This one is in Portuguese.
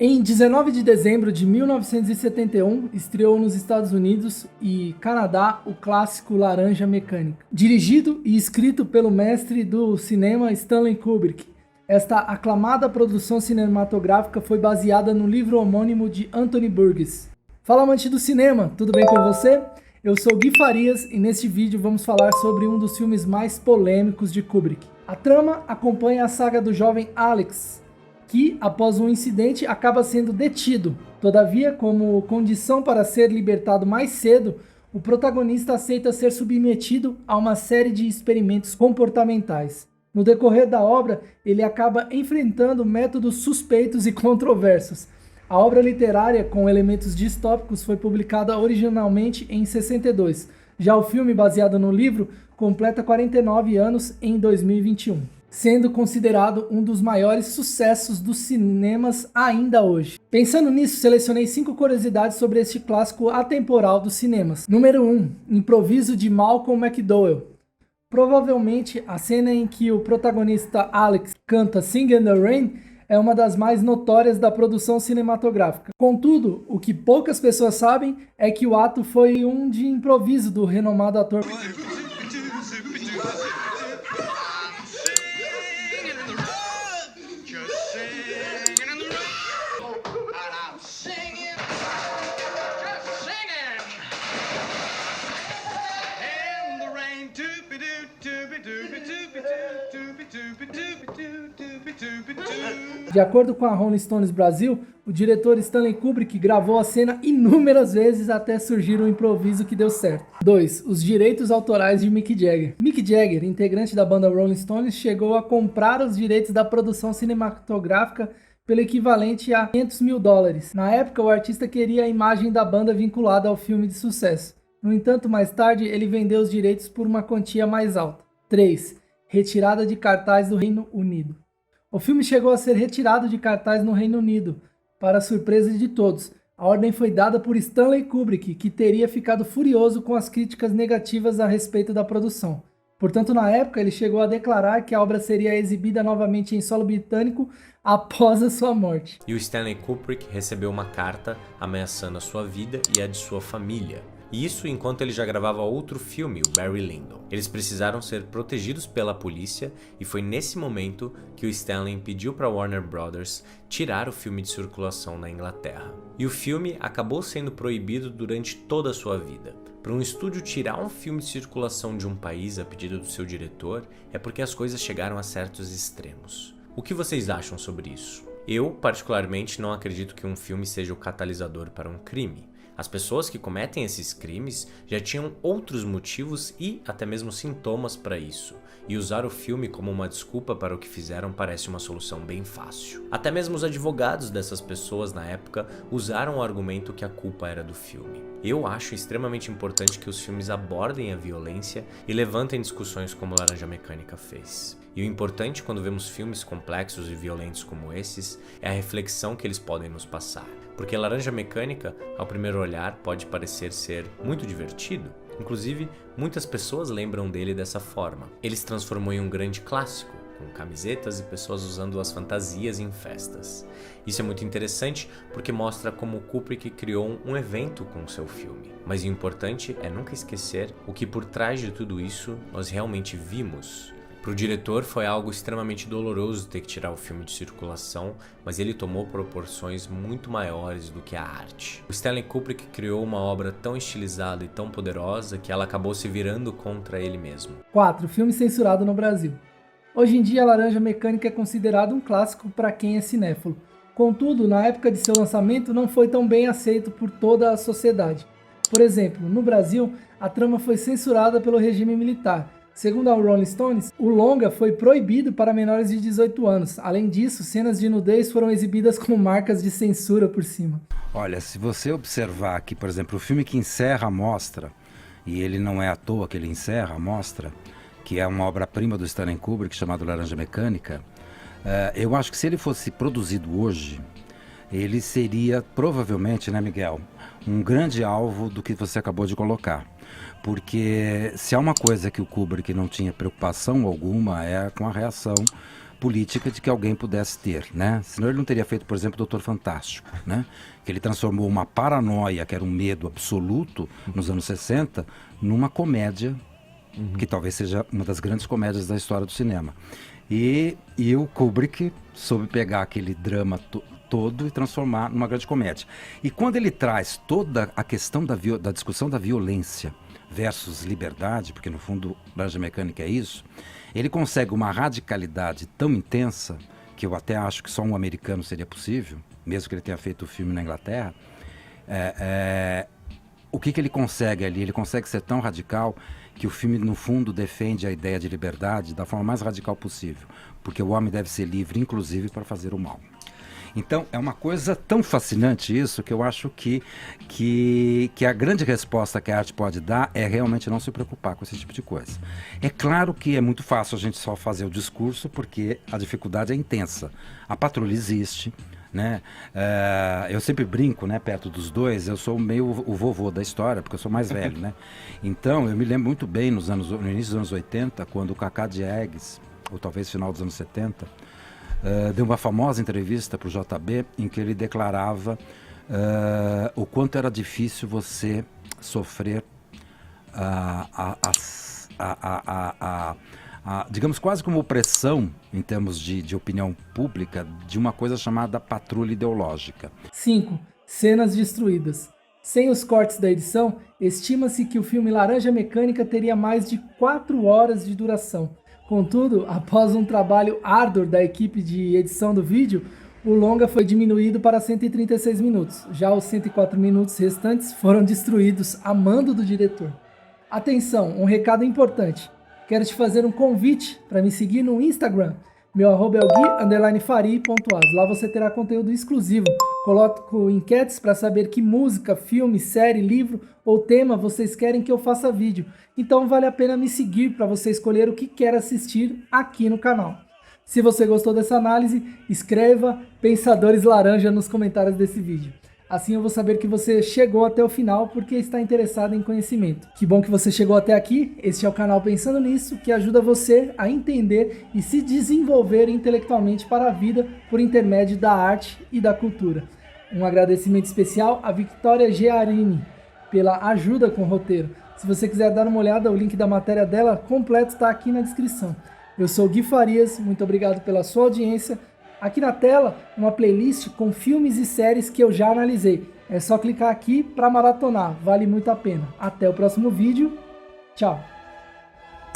Em 19 de dezembro de 1971, estreou nos Estados Unidos e Canadá o clássico Laranja Mecânica. Dirigido e escrito pelo mestre do cinema Stanley Kubrick, esta aclamada produção cinematográfica foi baseada no livro homônimo de Anthony Burgess. Fala, amante do cinema, tudo bem com você? Eu sou Gui Farias e neste vídeo vamos falar sobre um dos filmes mais polêmicos de Kubrick. A trama acompanha a saga do jovem Alex, que, após um incidente, acaba sendo detido. Todavia, como condição para ser libertado mais cedo, o protagonista aceita ser submetido a uma série de experimentos comportamentais. No decorrer da obra, ele acaba enfrentando métodos suspeitos e controversos. A obra literária, com elementos distópicos, foi publicada originalmente em 62. Já o filme, baseado no livro, completa 49 anos em 2021. Sendo considerado um dos maiores sucessos dos cinemas ainda hoje. Pensando nisso, selecionei 5 curiosidades sobre este clássico atemporal dos cinemas. Número 1. Improviso de Malcolm McDowell. Provavelmente, a cena em que o protagonista Alex canta Sing in the Rain é uma das mais notórias da produção cinematográfica. Contudo, o que poucas pessoas sabem é que o ato foi um de improviso do renomado ator De acordo com a Rolling Stones Brasil, o diretor Stanley Kubrick gravou a cena inúmeras vezes até surgir um improviso que deu certo. 2. Os direitos autorais de Mick Jagger. Mick Jagger, integrante da banda Rolling Stones, chegou a comprar os direitos da produção cinematográfica pelo equivalente a $500 mil. Na época, o artista queria a imagem da banda vinculada ao filme de sucesso. No entanto, mais tarde, ele vendeu os direitos por uma quantia mais alta. 3. Retirada de cartaz do Reino Unido. O filme chegou a ser retirado de cartaz no Reino Unido, para surpresa de todos. A ordem foi dada por Stanley Kubrick, que teria ficado furioso com as críticas negativas a respeito da produção. Portanto, na época, ele chegou a declarar que a obra seria exibida novamente em solo britânico após a sua morte. E o Stanley Kubrick recebeu uma carta ameaçando a sua vida e a de sua família. E isso enquanto ele já gravava outro filme, o Barry Lyndon. Eles precisaram ser protegidos pela polícia e foi nesse momento que o Stanley pediu para Warner Brothers tirar o filme de circulação na Inglaterra. E o filme acabou sendo proibido durante toda a sua vida. Para um estúdio tirar um filme de circulação de um país a pedido do seu diretor é porque as coisas chegaram a certos extremos. O que vocês acham sobre isso? Eu, particularmente, não acredito que um filme seja o catalisador para um crime. As pessoas que cometem esses crimes já tinham outros motivos e até mesmo sintomas para isso, e usar o filme como uma desculpa para o que fizeram parece uma solução bem fácil. Até mesmo os advogados dessas pessoas na época usaram o argumento que a culpa era do filme. Eu acho extremamente importante que os filmes abordem a violência e levantem discussões como Laranja Mecânica fez. E o importante quando vemos filmes complexos e violentos como esses é a reflexão que eles podem nos passar. Porque Laranja Mecânica, ao primeiro olhar, pode parecer ser muito divertido. Inclusive, muitas pessoas lembram dele dessa forma. Ele se transformou em um grande clássico, com camisetas e pessoas usando as fantasias em festas. Isso é muito interessante porque mostra como o Kubrick criou um evento com seu filme. Mas o importante é nunca esquecer o que por trás de tudo isso nós realmente vimos. Para o diretor foi algo extremamente doloroso ter que tirar o filme de circulação, mas ele tomou proporções muito maiores do que a arte. O Stanley Kubrick criou uma obra tão estilizada e tão poderosa que ela acabou se virando contra ele mesmo. 4. Filme censurado no Brasil. Hoje em dia, Laranja Mecânica é considerado um clássico para quem é cinéfilo. Contudo, na época de seu lançamento, não foi tão bem aceito por toda a sociedade. Por exemplo, no Brasil, a trama foi censurada pelo regime militar. Segundo a Rolling Stones, o longa foi proibido para menores de 18 anos. Além disso, cenas de nudez foram exibidas com marcas de censura por cima. Olha, se você observar aqui, por exemplo, o filme que encerra a mostra, e ele não é à toa que ele encerra a mostra, que é uma obra-prima do Stanley Kubrick chamado Laranja Mecânica, eu acho que se ele fosse produzido hoje, ele seria provavelmente, né, Miguel, um grande alvo do que você acabou de colocar. Porque se há uma coisa que o Kubrick não tinha preocupação alguma é com a reação política de que alguém pudesse ter, né? Senão ele não teria feito, por exemplo, Doutor Fantástico, né? Que ele transformou uma paranoia, que era um medo absoluto nos anos 60, numa comédia, que talvez seja uma das grandes comédias da história do cinema. E o Kubrick soube pegar aquele drama todo e transformar numa grande comédia. E quando ele traz toda a questão da discussão da violência versus liberdade, porque no fundo Laranja Mecânica é isso, ele consegue uma radicalidade tão intensa, que eu até acho que só um americano seria possível, mesmo que ele tenha feito o filme na Inglaterra. O que ele consegue ali? Ele consegue ser tão radical que o filme, no fundo, defende a ideia de liberdade da forma mais radical possível, porque o homem deve ser livre, inclusive, para fazer o mal. Então, é uma coisa tão fascinante isso, que eu acho que a grande resposta que a arte pode dar é realmente não se preocupar com esse tipo de coisa. É claro que é muito fácil a gente só fazer o discurso, porque a dificuldade é intensa. A patrulha existe, né? Eu sempre brinco, né, perto dos dois, eu sou meio o vovô da história, porque eu sou mais velho, né? Então, eu me lembro muito bem no início dos anos 80, quando o Cacá Diegues, ou talvez final dos anos 70, deu uma famosa entrevista para o JB em que ele declarava o quanto era difícil você sofrer digamos, quase como opressão em termos de opinião pública de uma coisa chamada patrulha ideológica. 5. Cenas destruídas. Sem os cortes da edição, estima-se que o filme Laranja Mecânica teria mais de 4 horas de duração. Contudo, após um trabalho árduo da equipe de edição do vídeo, o longa foi diminuído para 136 minutos. Já os 104 minutos restantes foram destruídos a mando do diretor. Atenção, um recado importante. Quero te fazer um convite para me seguir no Instagram. Meu arroba é o gui_fari.as. Lá você terá conteúdo exclusivo. Coloco enquetes para saber que música, filme, série, livro ou tema vocês querem que eu faça vídeo. Então vale a pena me seguir para você escolher o que quer assistir aqui no canal. Se você gostou dessa análise, escreva Pensadores Laranja nos comentários desse vídeo. Assim eu vou saber que você chegou até o final porque está interessado em conhecimento. Que bom que você chegou até aqui. Este é o canal Pensando Nisso, que ajuda você a entender e se desenvolver intelectualmente para a vida por intermédio da arte e da cultura. Um agradecimento especial a Victoria Gearini pela ajuda com o roteiro. Se você quiser dar uma olhada, o link da matéria dela completo está aqui na descrição. Eu sou o Gui Farias, muito obrigado pela sua audiência. Aqui na tela, uma playlist com filmes e séries que eu já analisei. É só clicar aqui para maratonar, vale muito a pena. Até o próximo vídeo, tchau!